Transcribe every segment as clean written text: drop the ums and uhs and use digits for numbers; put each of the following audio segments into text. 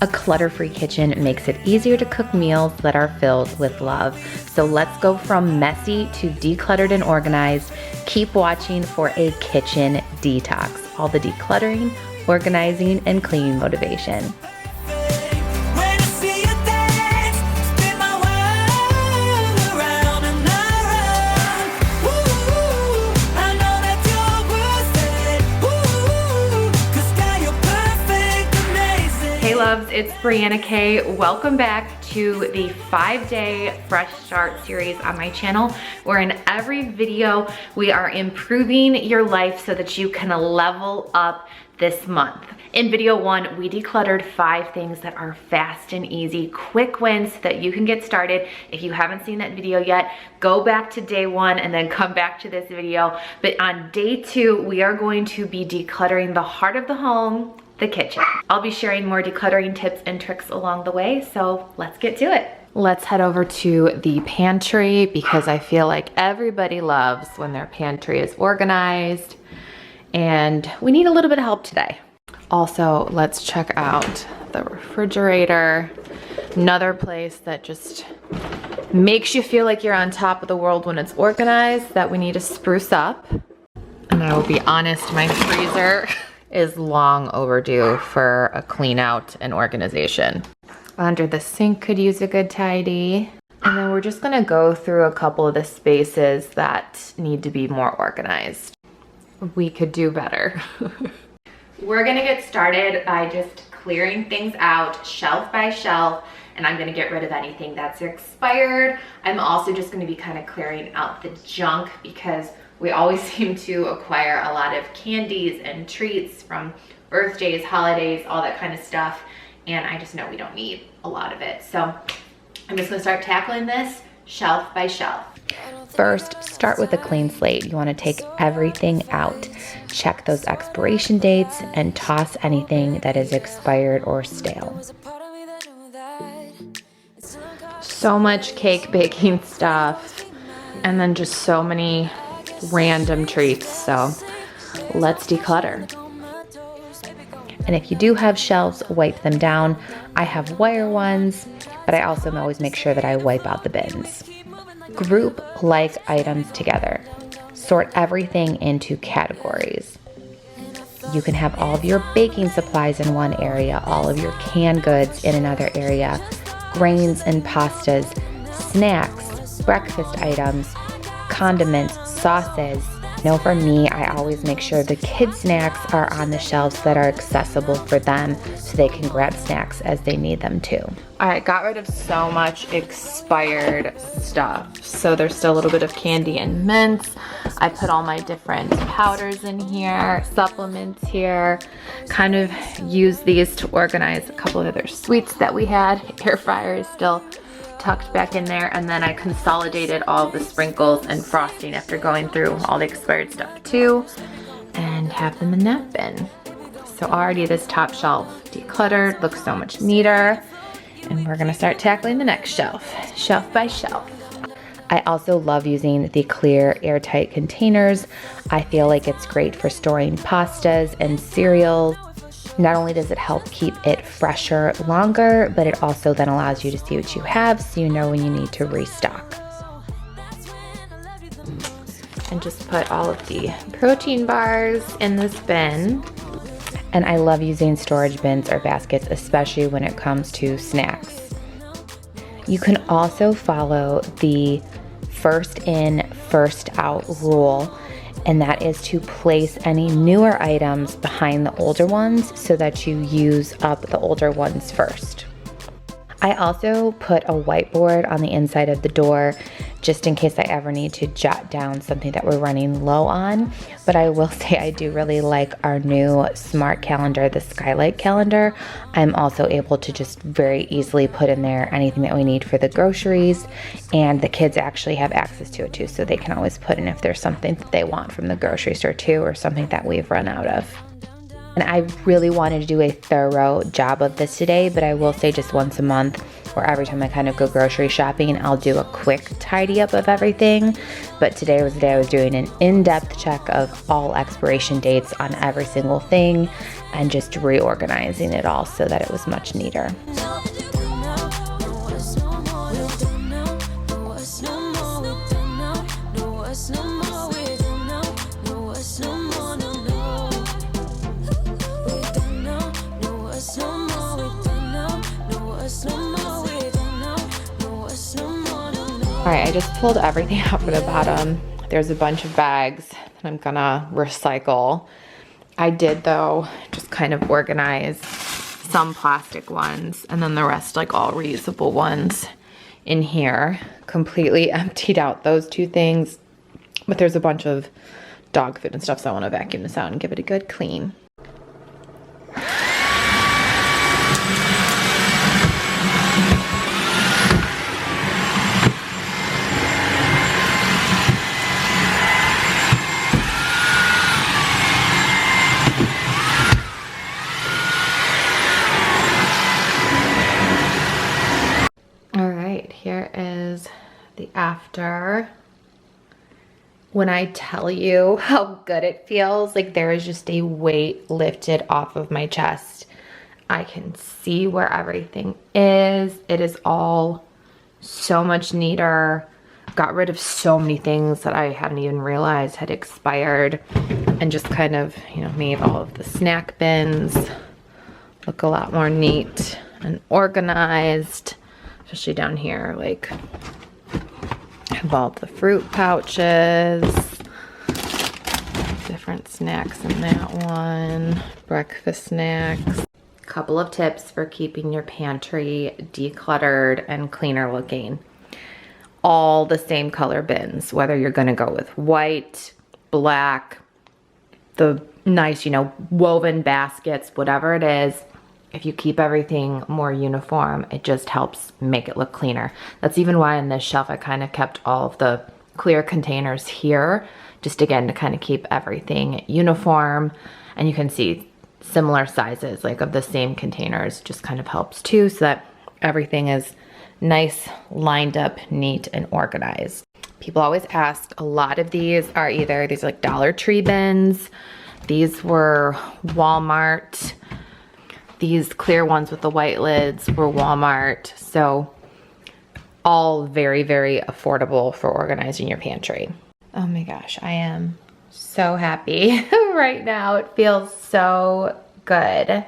A clutter-free kitchen makes it easier to cook meals that are filled with love. So let's go from messy to decluttered and organized. Keep watching for a kitchen detox. All the decluttering, organizing, and cleaning motivation. Hey loves, it's Brianna K. Welcome back to the 5-day Fresh Start series on my channel, where in every video we are improving your life so that you can level up this month. In video 1, we decluttered 5 things that are fast and easy, quick wins so that you can get started. If you haven't seen that video yet, go back to day 1 and then come back to this video. But on day 2, we are going to be decluttering the heart of the home, the kitchen. I'll be sharing more decluttering tips and tricks along the way, so let's get to it. Let's head over to the pantry because I feel like everybody loves when their pantry is organized, and we need a little bit of help today. Also, let's check out the refrigerator. Another place that just makes you feel like you're on top of the world when it's organized, that we need to spruce up. And I will be honest, my freezer is long overdue for a clean out and organization. Under the sink could use a good tidy. And then we're just gonna go through a couple of the spaces that need to be more organized. We could do better. We're gonna get started by just clearing things out shelf by shelf, and I'm gonna get rid of anything that's expired. I'm also just gonna be kind of clearing out the junk because we always seem to acquire a lot of candies and treats from birthdays, holidays, all that kind of stuff. And I just know we don't need a lot of it. So I'm just gonna start tackling this shelf by shelf. First, start with a clean slate. You want to take everything out. Check those expiration dates and toss anything that is expired or stale. So much cake baking stuff, and then just so many random treats, so let's declutter. And if you do have shelves, wipe them down. I have wire ones, but I also always make sure that I wipe out the bins. Group like items together. Sort everything into categories. You can have all of your baking supplies in one area, all of your canned goods in another area, grains and pastas, snacks, breakfast items, condiments, sauces. You know, for me, I always make sure the kids' snacks are on the shelves that are accessible for them so they can grab snacks as they need them too. All right, got rid of so much expired stuff. So there's still a little bit of candy and mints. I put all my different powders in here, supplements here, kind of use these to organize a couple of other sweets that we had. Air fryer is still tucked back in there, and then I consolidated all of the sprinkles and frosting after going through all the expired stuff too, and have them in that bin. So already this top shelf decluttered, looks so much neater, and we're gonna start tackling the next shelf, shelf by shelf. I also love using the clear airtight containers. I feel like it's great for storing pastas and cereals. Not only does it help keep it fresher longer, but it also then allows you to see what you have so you know when you need to restock. And just put all of the protein bars in this bin. And I love using storage bins or baskets, especially when it comes to snacks. You can also follow the first in, first out rule, and that is to place any newer items behind the older ones so that you use up the older ones first. I also put a whiteboard on the inside of the door just in case I ever need to jot down something that we're running low on. But I will say I do really like our new smart calendar, the Skylight calendar. I'm also able to just very easily put in there anything that we need for the groceries, and the kids actually have access to it too, so they can always put in if there's something that they want from the grocery store too, or something that we've run out of. And I really wanted to do a thorough job of this today, but I will say just once a month or every time I kind of go grocery shopping, I'll do a quick tidy up of everything. But today was the day I was doing an in-depth check of all expiration dates on every single thing and just reorganizing it all so that it was much neater. All right, I just pulled everything out from the bottom. There's a bunch of bags that I'm gonna recycle. I did though, just kind of organize some plastic ones and then the rest like all reusable ones in here. Completely emptied out those two things, but there's a bunch of dog food and stuff, so I wanna vacuum this out and give it a good clean. Here is the after. When I tell you how good it feels, like there is just a weight lifted off of my chest. I can see where everything is. It is all so much neater. Got rid of so many things that I hadn't even realized had expired, and just kind of, you know, made all of the snack bins look a lot more neat and organized. Especially down here, like I have all the fruit pouches, different snacks in that one, breakfast snacks. Couple of tips for keeping your pantry decluttered and cleaner looking. All the same color bins, whether you're gonna go with white, black, the nice, you know, woven baskets, whatever it is. If you keep everything more uniform, it just helps make it look cleaner. That's even why on this shelf I kind of kept all of the clear containers here, just again to kind of keep everything uniform. And you can see similar sizes, like of the same containers, just kind of helps too, so that everything is nice, lined up, neat, and organized. People always ask, a lot of these are either these like Dollar Tree bins. These were Walmart. These clear ones with the white lids were Walmart. So all very, very affordable for organizing your pantry. Oh my gosh, I am so happy right now. It feels so good.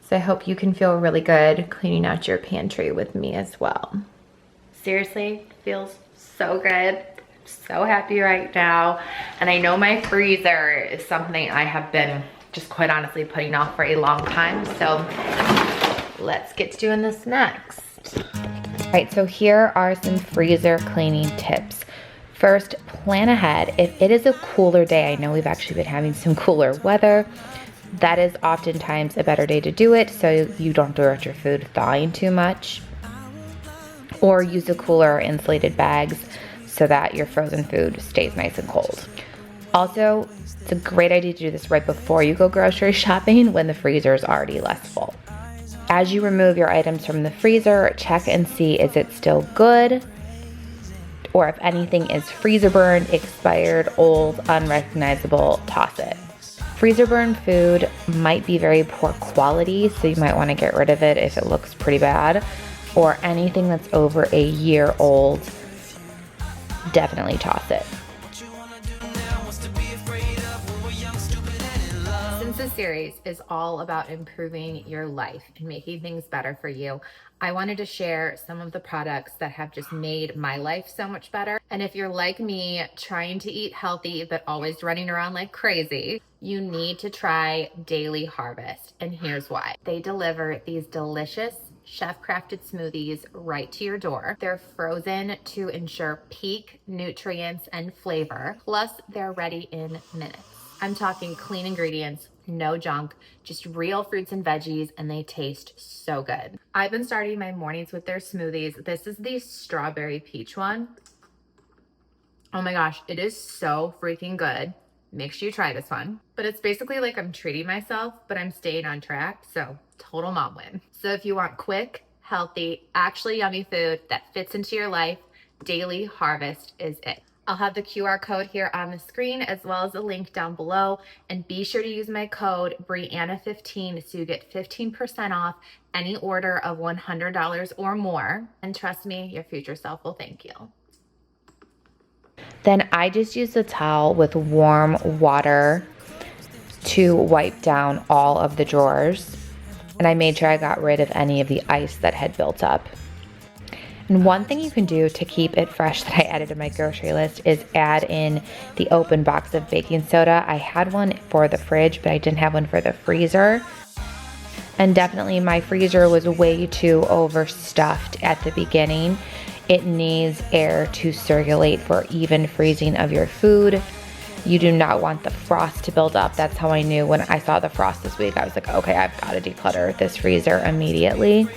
So I hope you can feel really good cleaning out your pantry with me as well. Seriously, feels so good. So happy right now. And I know my freezer is something I have been just quite honestly putting off for a long time. So let's get to doing this next. All right, so here are some freezer cleaning tips. First, plan ahead. If it is a cooler day, I know we've actually been having some cooler weather, that is oftentimes a better day to do it so you don't direct your food thawing too much. Or use a cooler or insulated bags so that your frozen food stays nice and cold. Also, it's a great idea to do this right before you go grocery shopping when the freezer is already less full. As you remove your items from the freezer, check and see is it still good, or if anything is freezer burned, expired, old, unrecognizable, toss it. Freezer burned food might be very poor quality, so you might want to get rid of it if it looks pretty bad, or anything that's over a year old, definitely toss it. Since this series is all about improving your life and making things better for you, I wanted to share some of the products that have just made my life so much better. And if you're like me, trying to eat healthy but always running around like crazy, you need to try Daily Harvest. And here's why. They deliver these delicious chef-crafted smoothies right to your door. They're frozen to ensure peak nutrients and flavor, plus they're ready in minutes. I'm talking clean ingredients, no junk, just real fruits and veggies, and they taste so good. I've been starting my mornings with their smoothies. This is the strawberry peach one. Oh my gosh, it is so freaking good. make sure you try this one. But it's basically like I'm treating myself, but I'm staying on track. So total mom win. So if you want quick, healthy, actually yummy food that fits into your life, Daily Harvest is it. I'll have the QR code here on the screen as well as a link down below. And be sure to use my code Brianna15 so you get 15% off any order of $100 or more. And trust me, your future self will thank you. Then I just used a towel with warm water to wipe down all of the drawers. And I made sure I got rid of any of the ice that had built up. And one thing you can do to keep it fresh that I added to my grocery list is add in the open box of baking soda. I had one for the fridge, but I didn't have one for the freezer. And definitely my freezer was way too overstuffed at the beginning. It needs air to circulate for even freezing of your food. You do not want the frost to build up. That's how I knew when I saw the frost this week. I was like, okay, I've got to declutter this freezer immediately,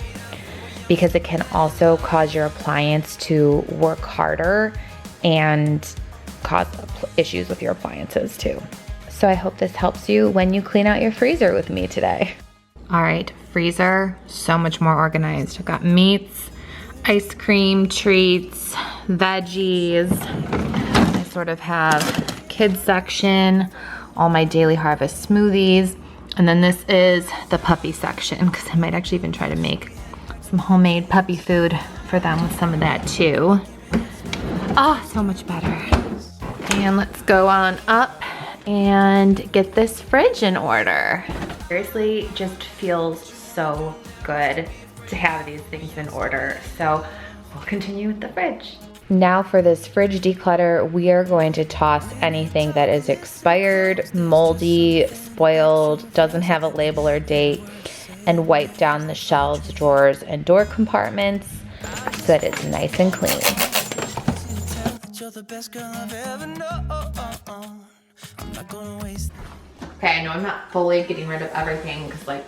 because it can also cause your appliance to work harder and cause issues with your appliances too. So I hope this helps you when you clean out your freezer with me today. All right, freezer, so much more organized. I've got meats, ice cream, treats, veggies. I sort of have kids section, all my Daily Harvest smoothies. And then this is the puppy section, because I might actually even try to make some homemade puppy food for them with some of that too. Oh, so much better. And let's go on up and get this fridge in order. Seriously, just feels so good to have these things in order. So we'll continue with the fridge. Now for this fridge declutter, we are going to toss anything that is expired, moldy, spoiled, doesn't have a label or date, and wipe down the shelves, drawers, and door compartments so that it's nice and clean. Okay, I know I'm not fully getting rid of everything because like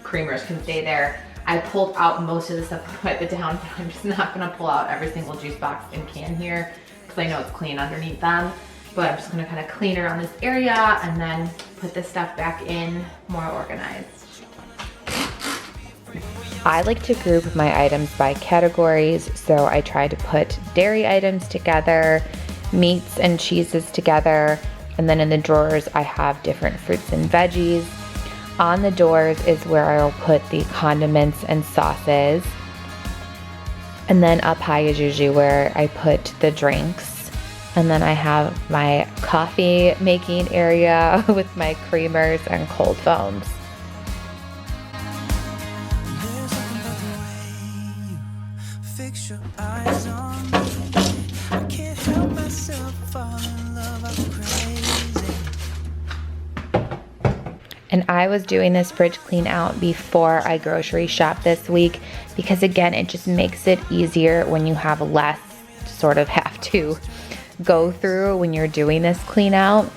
creamers can stay there. I pulled out most of the stuff to wipe it down, but I'm just not gonna pull out every single juice box and can here because I know it's clean underneath them. But I'm just gonna kind of clean around this area and then put this stuff back in more organized. I like to group my items by categories, so I try to put dairy items together, meats and cheeses together, and then in the drawers I have different fruits and veggies. On the doors is where I'll put the condiments and sauces. And then up high is usually where I put the drinks. And then I have my coffee making area with my creamers and cold foams. Fix your eyes on me. I can't help myself fall in love. I'm crazy. And I was doing this fridge clean out before I grocery shop this week because again, it just makes it easier when you have less to sort of have to go through when you're doing this clean out.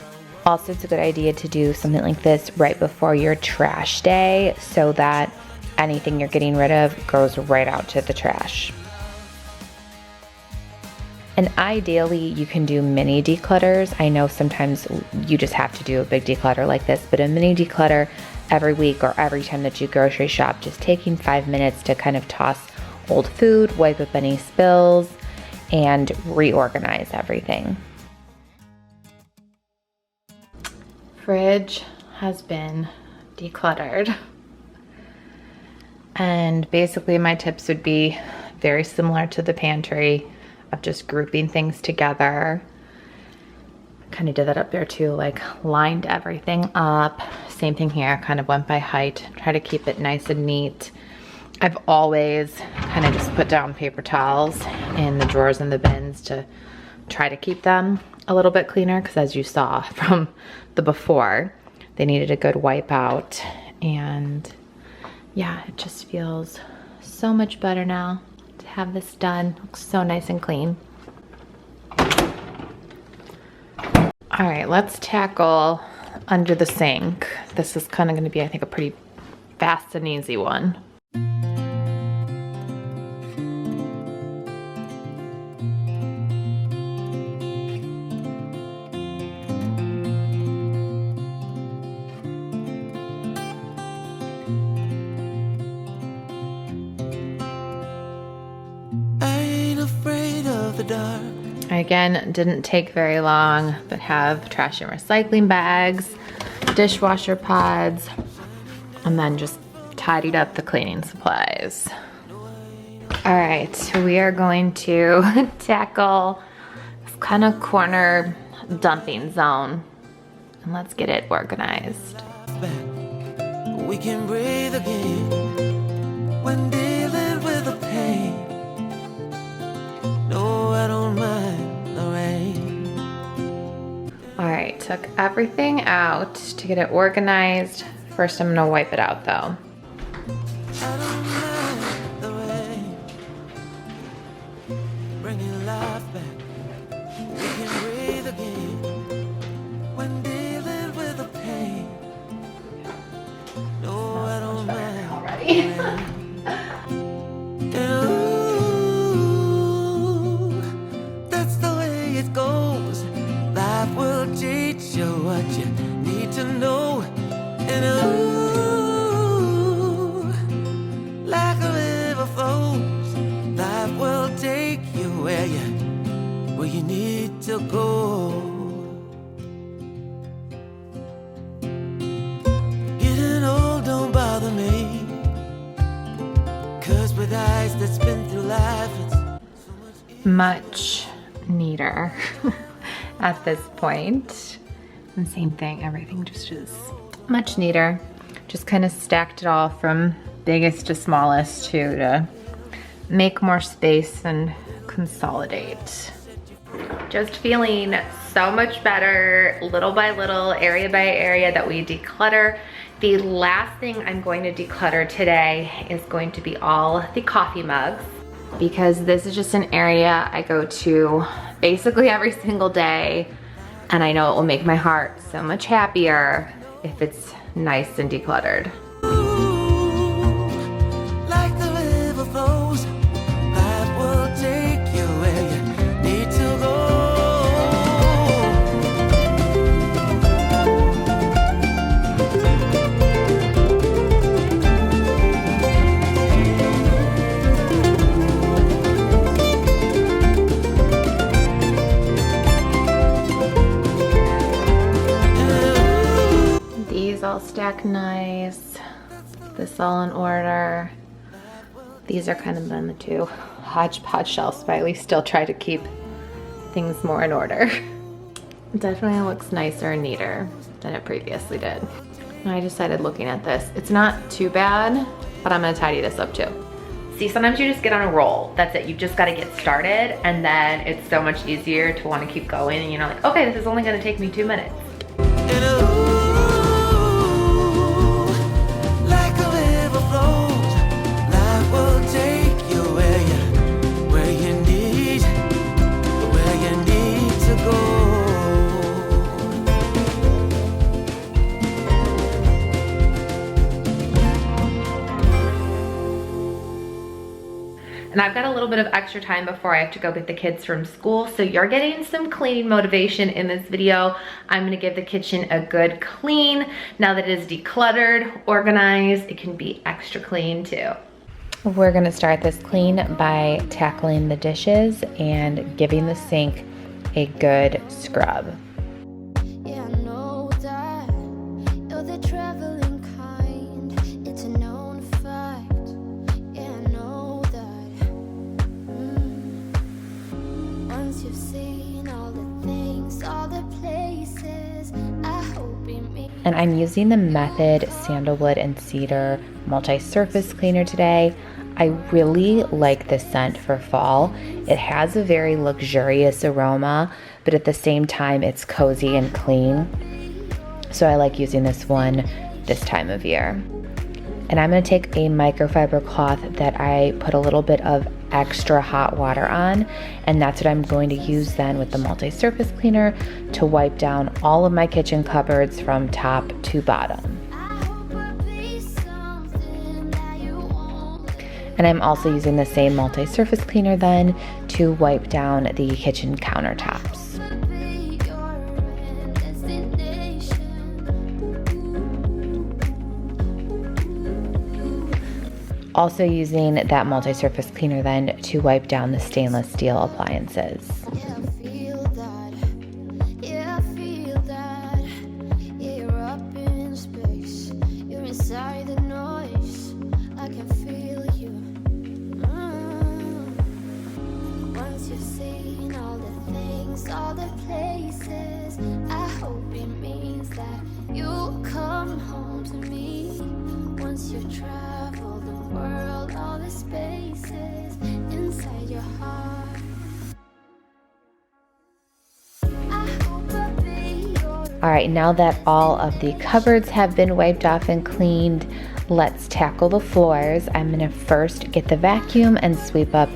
Also, it's a good idea to do something like this right before your trash day so that anything you're getting rid of goes right out to the trash. And ideally, you can do mini declutters. I know sometimes you just have to do a big declutter like this, but a mini declutter every week or every time that you grocery shop, just taking 5 minutes to kind of toss old food, wipe up any spills, and reorganize everything. Fridge has been decluttered. And basically my tips would be very similar to the pantry, of just grouping things together. Kind of did that up there too, like lined everything up. Same thing here, kind of went by height. Try to keep it nice and neat. I've always kind of just put down paper towels in the drawers and the bins to try to keep them a little bit cleaner because as you saw from the before, they needed a good wipe out. And yeah, it just feels so much better now. Have this done. Looks so nice and clean. All right, let's tackle under the sink. This is kind of going to be, I think, a pretty fast and easy one. the dark. Again, didn't take very long, but have trash and recycling bags, dishwasher pods, and then just tidied up the cleaning supplies. All right, so we are going to tackle this kind of corner dumping zone, and let's get it organized. We can breathe again when dealing with the pain. No, I don't mind the rain. All right, took everything out to get it organized. First, I'm gonna wipe it out though. I don't mind the rain. Bringing life back. We can breathe again when dealing with the pain. No, I don't mind Already. That's the way it goes. Life will teach you what you need to know. And like a river flows, life will take you where you need to go. Getting old don't bother me, 'cause with eyes that's been through life, it's Much neater at this point. And same thing, everything just is much neater. Just kind of stacked it all from biggest to smallest to make more space and consolidate. Just feeling so much better, little by little, area by area, that we declutter. The last thing I'm going to declutter today is going to be all the coffee mugs, because this is just an area I go to basically every single day, and I know it will make my heart so much happier if it's nice and decluttered. like the river flows. Life will take you where you need to go. These all stack nice. This all in order. These are kind of in the two hodgepodge shelves, but I at least still try to keep things more in order. It definitely looks nicer and neater than it previously did. And I decided, looking at this, it's not too bad, but I'm gonna tidy this up too. See, sometimes you just get on a roll. That's it. You just got to get started, and then it's so much easier to want to keep going. And you're like, okay, this is only going to take me 2 minutes. And like a river flows, life will take you where you need to go. And I've got a little bit of extra time before I have to go get the kids from school, so you're getting some cleaning motivation in this video. I'm gonna give the kitchen a good clean. Now that it is decluttered, organized, it can be extra clean too. We're gonna start this clean by tackling the dishes and giving the sink a good scrub. Yeah, I know that you're the traveling kind. It's a known fact. Yeah, I know that. Once you've seen all the things, all the places, I hope it means. And I'm using the Method Sandalwood and Cedar Multi-Surface Cleaner today. I really like this scent for fall. It has a very luxurious aroma, but at the same time, it's cozy and clean. So I like using this one this time of year. And I'm gonna take a microfiber cloth that I put a little bit of extra hot water on, and that's what I'm going to use then with the multi-surface cleaner to wipe down all of my kitchen cupboards from top to bottom. And I'm also using the same multi-surface cleaner then to wipe down the kitchen countertops. Also using that multi-surface cleaner then to wipe down the stainless steel appliances. Yeah, I feel that. Yeah, I feel that. Yeah, you're up in space. You're inside the noise. I can feel you. Once you've seen all the things, all the places, I hope it means that you'll come home to me. Once you've traveled the world, all the spaces inside your heart. I hope I'll be your All right, now that all of the cupboards have been wiped off and cleaned, let's tackle the floors. I'm gonna first get the vacuum and sweep up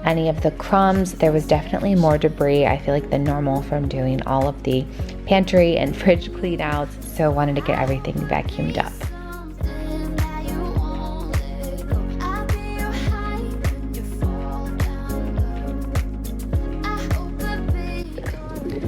any of the crumbs. There was definitely more debris, I feel like, than normal from doing all of the pantry and fridge clean outs, so I wanted to get everything vacuumed up. something that you won't let go. I'll be your high when you fall down low. I hope I'll be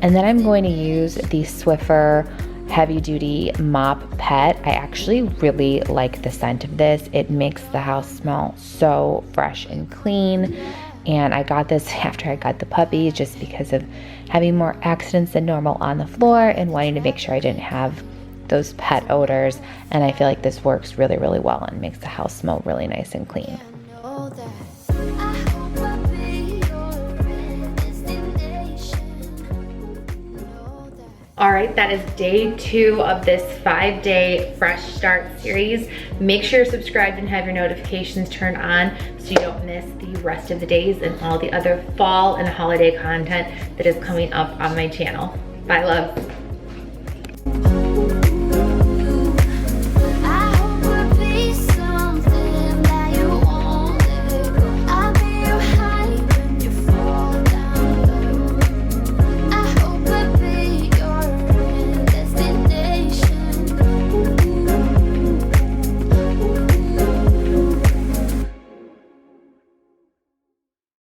And then I'm going to use the Swiffer heavy duty mop pet. I actually really like the scent of this. It makes the house smell so fresh and clean. And I got this after I got the puppy just because of having more accidents than normal on the floor and wanting to make sure I didn't have those pet odors. And I feel like this works really, really well and makes the house smell really nice and clean. know that. I hope I'll be your destination. Know that. All right, that is day 2 of this 5-day Fresh Start series. Make sure you're subscribed and have your notifications turned on so you don't miss the rest of the days and all the other fall and holiday content that is coming up on my channel. Bye, love.